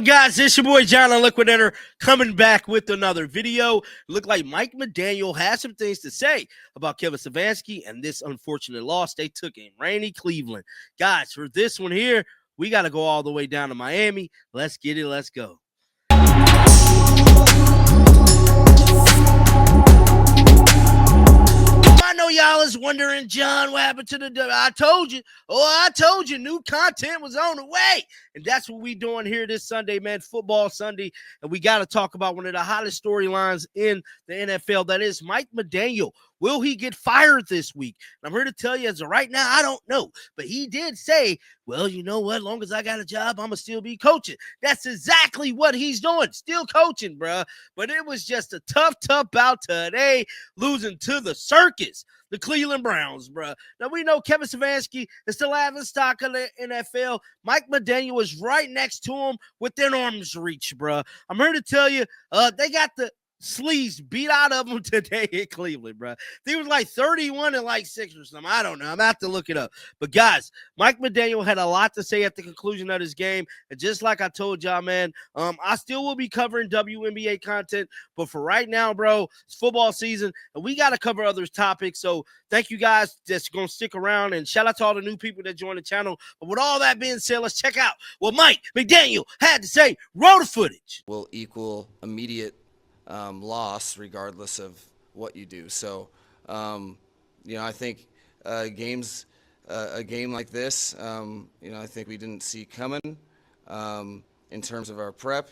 Guys? It's your boy John on Liquidator coming back with another video. Look like Mike McDaniel has some things to say about Kevin STEFANSKI and this unfortunate loss they took in rainy Cleveland. Guys, for this one here, we got to go all the way down to Miami. Let's get it. Let's go. I know y'all is wondering, John, what happened to the I told you, new content was on the way. And that's what we doing here this Sunday, man, Football Sunday. And we got to talk about one of the hottest storylines in the NFL. That is Mike McDaniel. Will he get fired this week? And I'm here to tell you, as of right now, I don't know. But he did say, well, you know what? As long as I got a job, I'm going to still be coaching. That's exactly what he's doing. Still coaching, bruh. But it was just a tough bout today, losing to the circus, the Cleveland Browns, bruh. Now, we know Kevin STEFANSKI is still having stock of the NFL. Mike McDaniel is right next to him within arm's reach, bruh. I'm here to tell you, they got the sleeves beat out of them today in Cleveland, bro. He was like 31 and like 6 or something. I don't know. I'm going to have to look it up. But, guys, Mike McDaniel had a lot to say at the conclusion of this game. And just like I told y'all, man, I still will be covering WNBA content. But for right now, bro, it's football season, and we got to cover other topics. So thank you guys that's going to stick around. And shout out to all the new people that joined the channel. But with all that being said, let's check out what Mike McDaniel had to say. Roll the footage. Will equal immediate loss regardless of what you do. So, I think a game like this, I think we didn't see coming in terms of our prep,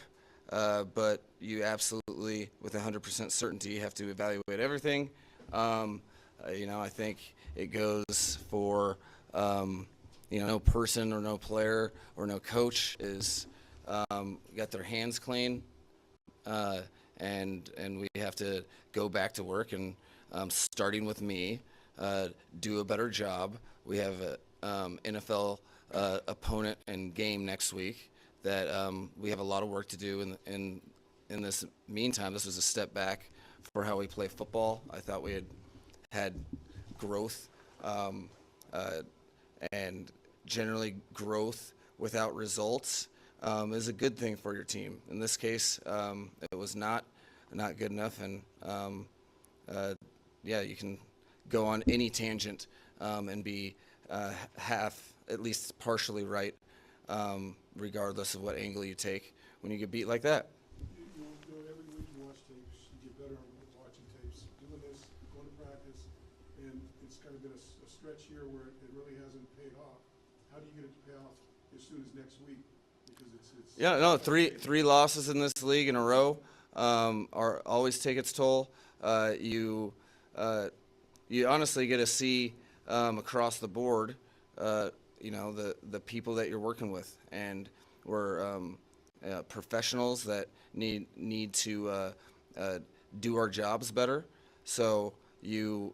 but you absolutely, with 100% certainty, have to evaluate everything. I think it goes for, no person or no player or no coach is got their hands clean. And we have to go back to work and starting with me, do a better job. We have an NFL opponent and game next week that we have a lot of work to do. In this meantime, this was a step back for how we play football. I thought we had growth, and generally growth without results is a good thing for your team. In this case, it was not good enough, and you can go on any tangent and be at least partially right, regardless of what angle you take when you get beat like that. Every week you watch tapes, you get better at watching tapes. Doing this, going to practice, and it's kind of been a stretch here where it really hasn't paid off. How do you get it to pay off as soon as next week? Three losses in this league in a row always take its toll. You honestly get to see across the board, the people that you're working with, and we're professionals that need to do our jobs better. So you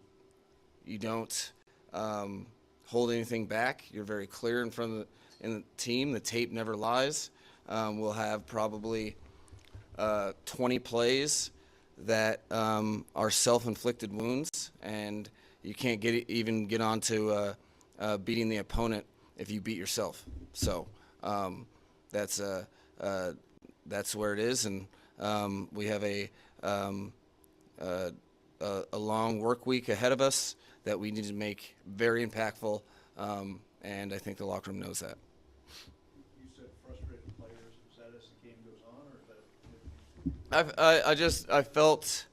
don't hold anything back. You're very clear in front of the team. The tape never lies. We'll have probably 20 plays that are self-inflicted wounds, and you can't even get on to beating the opponent if you beat yourself. So that's where it is, and we have a long work week ahead of us that we need to make very impactful, and I think the locker room knows that. I felt,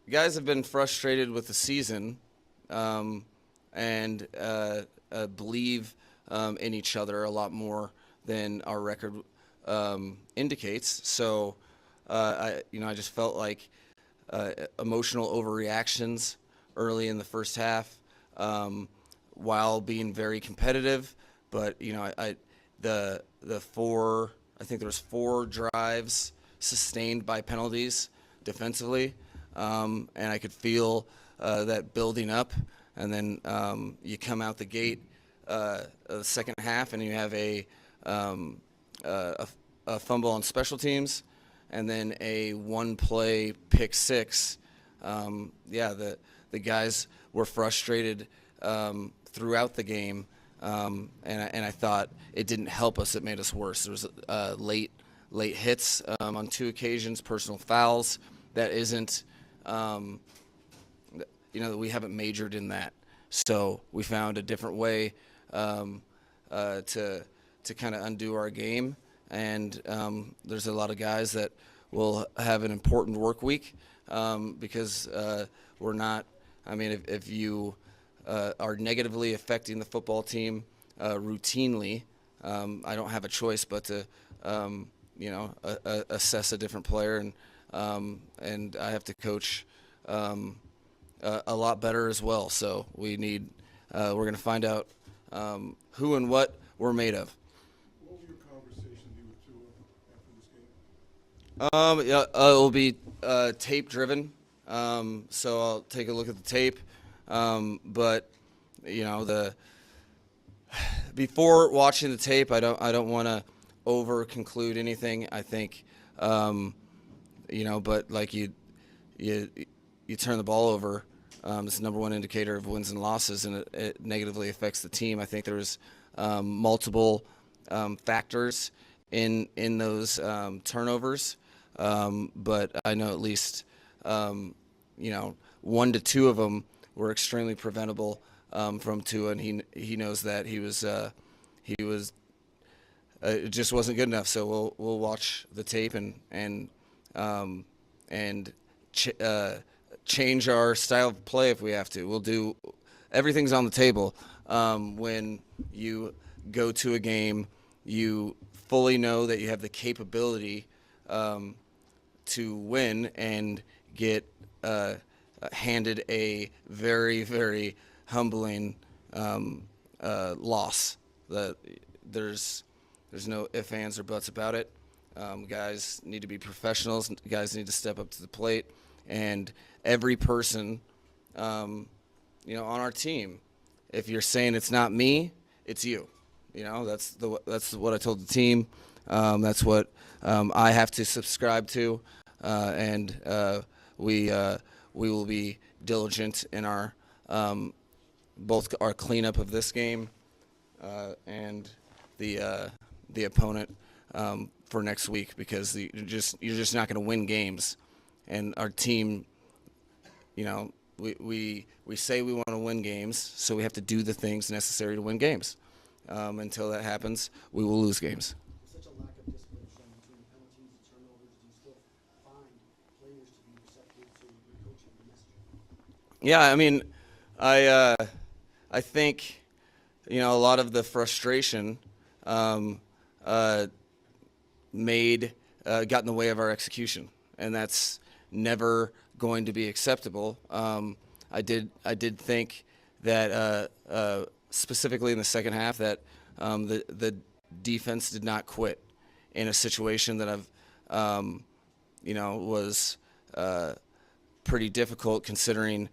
guys have been frustrated with the season, and believe in each other a lot more than our record indicates. So, I just felt like emotional overreactions early in the first half, while being very competitive. But I think there was 4 drives sustained by penalties defensively, and I could feel that building up, and then you come out the gate the second half and you have a fumble on special teams, and then a 1-play pick six. The guys were frustrated throughout the game, and I thought it didn't help us; it made us worse. There was late hits on 2 occasions, personal fouls. That isn't, we haven't majored in that. So we found a different way to kind of undo our game. And there's a lot of guys that will have an important work week because we're not. I mean, if you are negatively affecting the football team routinely, I don't have a choice but to assess a different player, and I have to coach a lot better as well. So we're going to find out who and what we're made of. What were your conversations you with Tua after this game? Yeah, it'll be tape driven. So I'll take a look at the tape. But before watching the tape, I don't want to over conclude anything. I think, but like you turn the ball over. It's the number one indicator of wins and losses, and it negatively affects the team. I think there's multiple factors in those turnovers, but I know at least 1 to 2 of them were extremely preventable from Tua, and he knows that it just wasn't good enough. So we'll watch the tape and change our style of play if we have to. We'll do everything's on the table. When you go to a game, you fully know that you have the capability to win and get handed a very, very humbling loss. There's no ifs, ands, or buts about it. Guys need to be professionals. Guys need to step up to the plate. And every person, on our team, if you're saying it's not me, it's you. That's what I told the team. That's what I have to subscribe to, and we will be diligent in our both our cleanup of this game and the opponent for next week, because you're just not going to win games. And our team, we say we want to win games, so we have to do the things necessary to win games. Until that happens, we will lose games. Such a lack of discipline shown between the penalties and turnovers. Do you still find players to be receptive to your coaching and messaging? Yeah, I mean, I think, a lot of the frustration got in the way of our execution, and that's never going to be acceptable. I did think that specifically in the second half that the defense did not quit in a situation that was pretty difficult, considering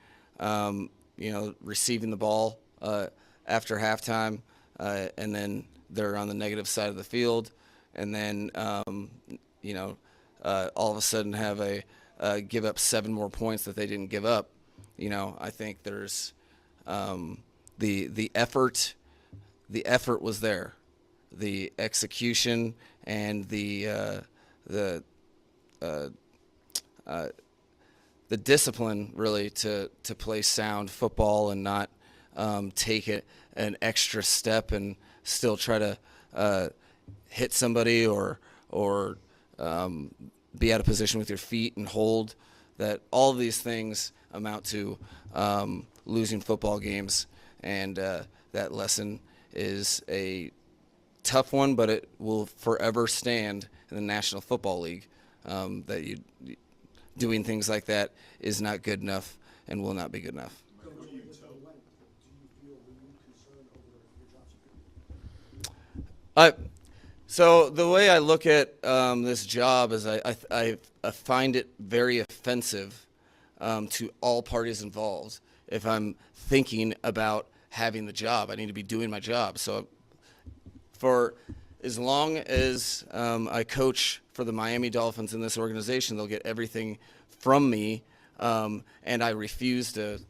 receiving the ball after halftime, and then they're on the negative side of the field, and then all of a sudden have give up 7 more points that they didn't give up. I think there's the effort was there, the execution and the discipline really to play sound football and not take it an extra step and still try to hit somebody or be out of position with your feet and hold. That all of these things amount to losing football games, and that lesson is a tough one, but it will forever stand in the National Football League. That doing things like that is not good enough and will not be good enough. Do you feel renewed concern over your job security? So the way I look at this job is I find it very offensive to all parties involved. If I'm thinking about having the job, I need to be doing my job. So for as long as I coach for the Miami Dolphins in this organization, they'll get everything from me, and I refuse to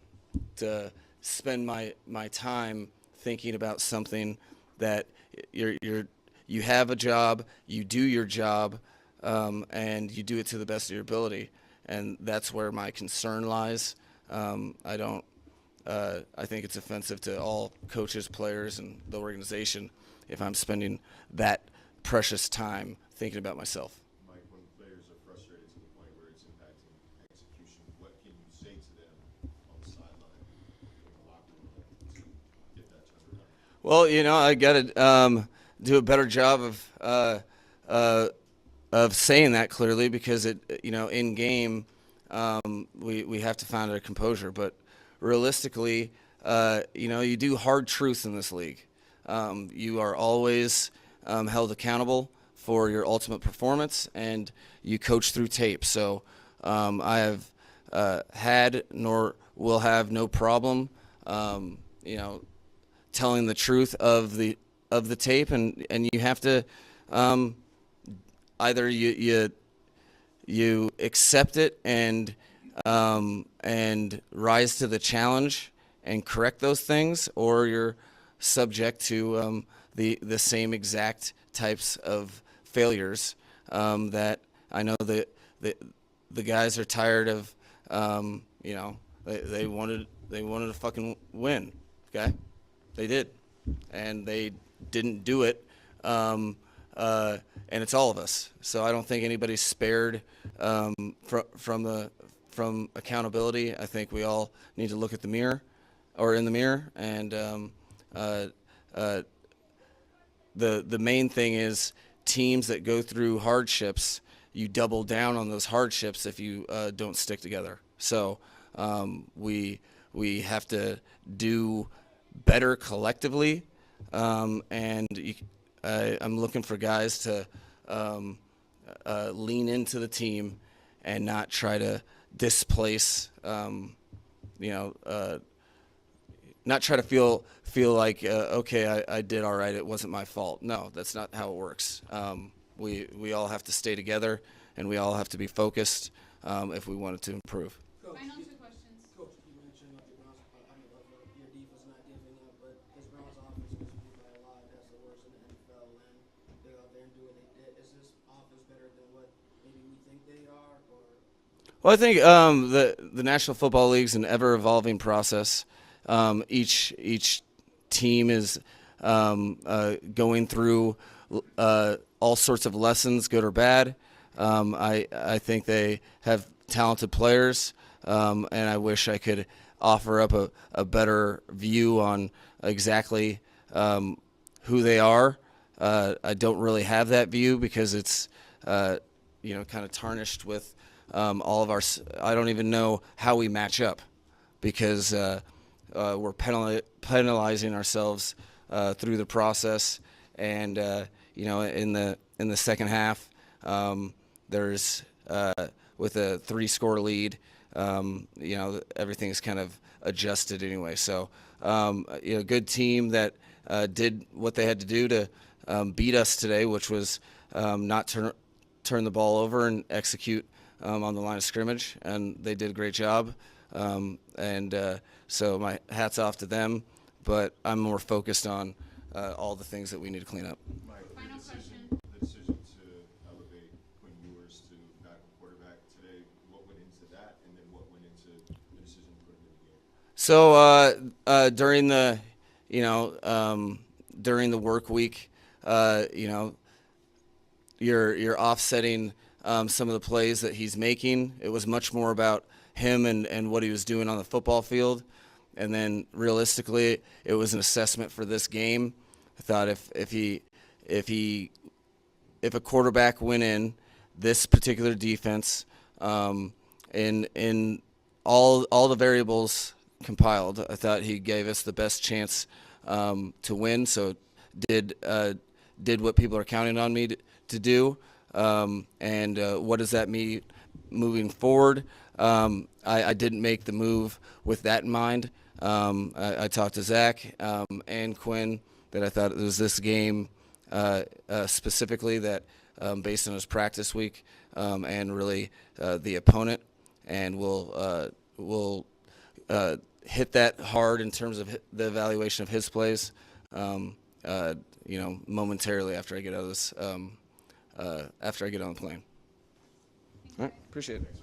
spend my time thinking about something that you have a job, you do your job, and you do it to the best of your ability. And that's where my concern lies. I think it's offensive to all coaches, players, and the organization if I'm spending that precious time thinking about myself. Mike, when players are frustrated to the point where it's impacting execution, what can you say to them on the sideline in the locker room to get that turned around? Well, I got to do a better job of saying that clearly, because in game, we have to find our composure. But realistically, you do hard truths in this league. You are always held accountable for your ultimate performance, and you coach through tape. So I have had nor will have no problem, telling the truth of the tape, and you have to either you accept it and rise to the challenge and correct those things, or you're subject to the same exact types of failures that I know that the guys are tired of. They wanted to fucking win. Okay, they did, and they didn't do it. And it's all of us. So I don't think anybody's spared from accountability. I think we all need to look at the mirror, or in the mirror, and the main thing is teams that go through hardships, you double down on those hardships if you don't stick together. So we have to do better collectively, and I'm looking for guys to lean into the team and not try to displace, not try to feel like, okay, I did all right, it wasn't my fault. No, that's not how it works. We all have to stay together, and we all have to be focused if we wanted to improve. Final two questions. Coach, you mentioned the Browns, your defense not giving up, but this Browns offense was beat by a lot. That's the worst in the NFL, and they're out there and doing what they did. Is this offense better than what maybe we think they are, or? Well, I think the National Football League's an ever-evolving process. Each team is going through all sorts of lessons, good or bad. I think they have talented players, and I wish I could offer up a better view on exactly who they are. I don't really have that view because it's kind of tarnished with all of our. I don't even know how we match up because we're penalizing ourselves through the process, and in the second half, there's with a 3-score lead, everything's kind of adjusted anyway. So, good team that did what they had to do to beat us today, which was not turn the ball over and execute on the line of scrimmage, and they did a great job. So my hat's off to them, but I'm more focused on all the things that we need to clean up. Mike, Final question. the decision to elevate Quinn Ewers to backup quarterback today, what went into that, and then what went into the decision to put him in the game? So during the work week, you're offsetting some of the plays that he's making. It was much more about him and what he was doing on the football field. And then realistically, it was an assessment for this game. I thought if a quarterback went in this particular defense, in all the variables compiled, I thought he gave us the best chance to win. So did what people are counting on me to do. And what does that mean moving forward? I didn't make the move with that in mind. I talked to Zach and Quinn that I thought it was this game specifically that based on his practice week and really the opponent, and we'll hit that hard in terms of the evaluation of his plays, momentarily after I get out of this, after I get on the plane. All right, appreciate it.